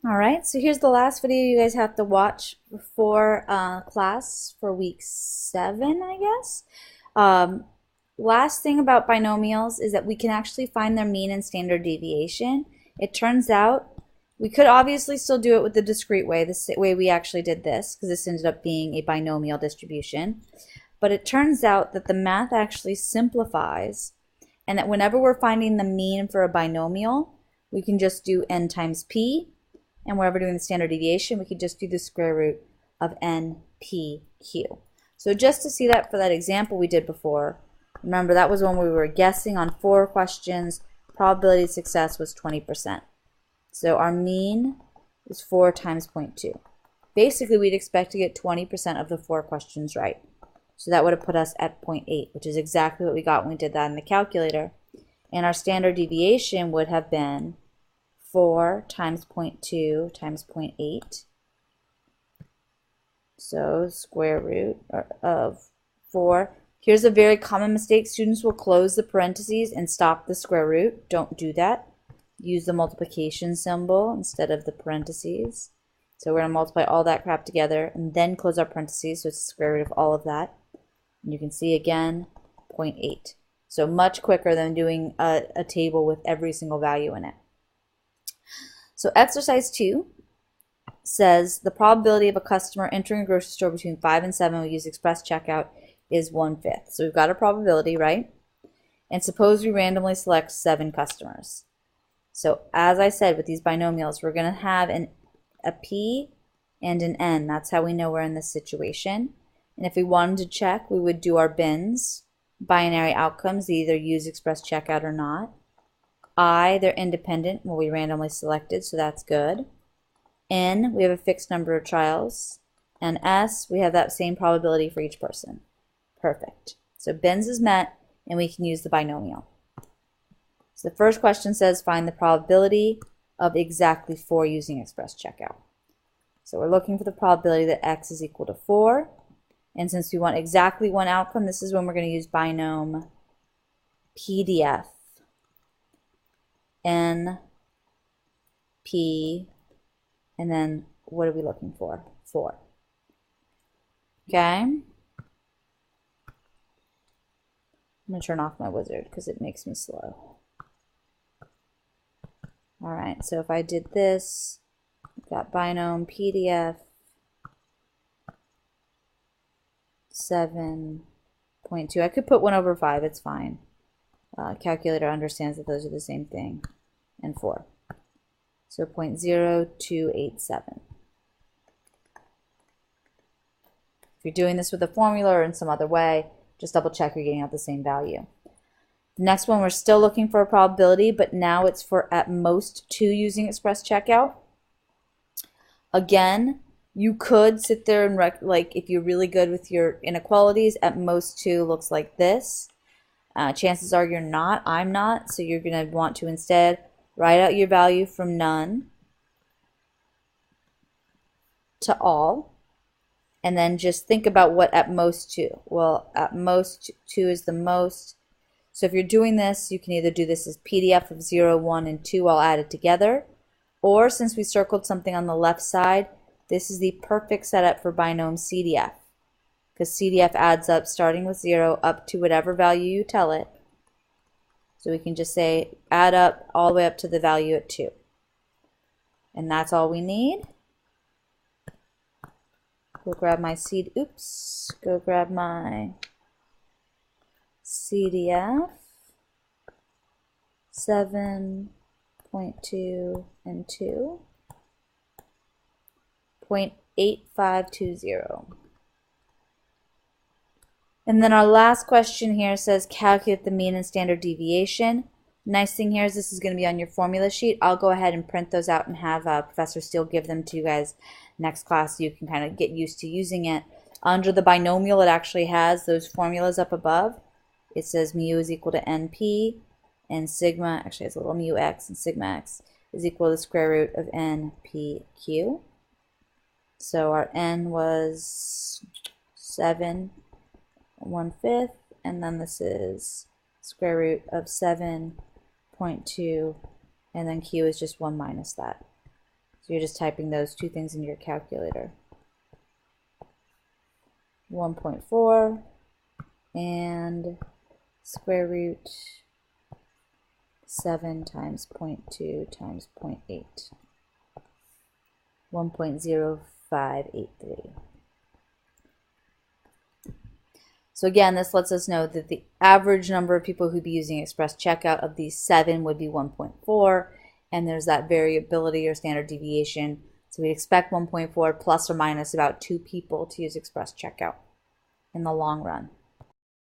Alright, so here's the last video you guys have to watch before class for week 7, I guess. Last thing about binomials is that we can actually find their mean and standard deviation. It turns out we could obviously still do it with the discrete way, the way we actually did this, because this ended up being a binomial distribution. But it turns out that the math actually simplifies, and that whenever we're finding the mean for a binomial, we can just do n times p. And wherever doing the standard deviation, we could just do the square root of NPQ. So just to see that for that example we did before, remember that was when we were guessing on 4 questions, probability of success was 20%. So our mean is 4 times 0.2. Basically, we'd expect to get 20% of the 4 questions right. So that would have put us at 0.8, which is exactly what we got when we did that in the calculator. And our standard deviation would have been 4 times 0.2 times 0.8. So square root of 4. Here's a very common mistake. Students will close the parentheses and stop the square root. Don't do that. Use the multiplication symbol instead of the parentheses. So we're going to multiply all that crap together and then close our parentheses, so it's the square root of all of that. And you can see again 0.8. So much quicker than doing a table with every single value in it. So exercise 2 says the probability of a customer entering a grocery store between 5 and 7 will use express checkout is 1/5. So we've got a probability, right? And suppose we randomly select 7 customers. So as I said with these binomials, we're going to have a p and an n. That's how we know we're in this situation. And if we wanted to check, we would do our bins, binary outcomes, they either use express checkout or not. I, they're independent, well, we randomly selected, so that's good. N, we have a fixed number of trials. And S, we have that same probability for each person. Perfect. So bins is met, and we can use the binomial. So the first question says find the probability of exactly 4 using express checkout. So we're looking for the probability that x is equal to 4. And since we want exactly one outcome, this is when we're going to use binom PDF. N, P, and then what are we looking for? 4. Okay. I'm going to turn off my wizard because it makes me slow. All right, so if I did this, we've got binom PDF 7.2. I could put 1/5, it's fine. Calculator understands that those are the same thing. And 4. So 0.0287. If you're doing this with a formula or in some other way, just double check you're getting out the same value. The next one, we're still looking for a probability, but now it's for at most 2 using express checkout. Again, you could sit there and like if you're really good with your inequalities, at most 2 looks like this. Chances are you're not. I'm not. So you're going to want to instead write out your value from none to all. And then just think about what at most 2. Well, at most 2 is the most. So if you're doing this, you can either do this as PDF of 0, 1, and 2 all added together. Or since we circled something on the left side, this is the perfect setup for binom CDF. Because CDF adds up starting with 0 up to whatever value you tell it. So we can just say add up all the way up to the value at 2. And that's all we need. Go grab my go grab my CDF 7.2 and 2. 0.8520. And then our last question here says calculate the mean and standard deviation. Nice thing here is this is going to be on your formula sheet. I'll go ahead and print those out and have Professor Steele give them to you guys next class so you can kind of get used to using it. Under the binomial, it actually has those formulas up above. It says mu is equal to NP, and sigma, actually has a little mu x, and sigma x is equal to the square root of NPQ. So our n was 7/1/5, and then this is square root of 7.2, and then q is just 1 minus that. So you're just typing those two things into your calculator. 1.4 and square root 7 times 0.2 times 0.8. 1.0583. So again, this lets us know that the average number of people who'd be using Express Checkout of these 7 would be 1.4, and there's that variability or standard deviation. So we expect 1.4 plus or minus about 2 people to use Express Checkout in the long run.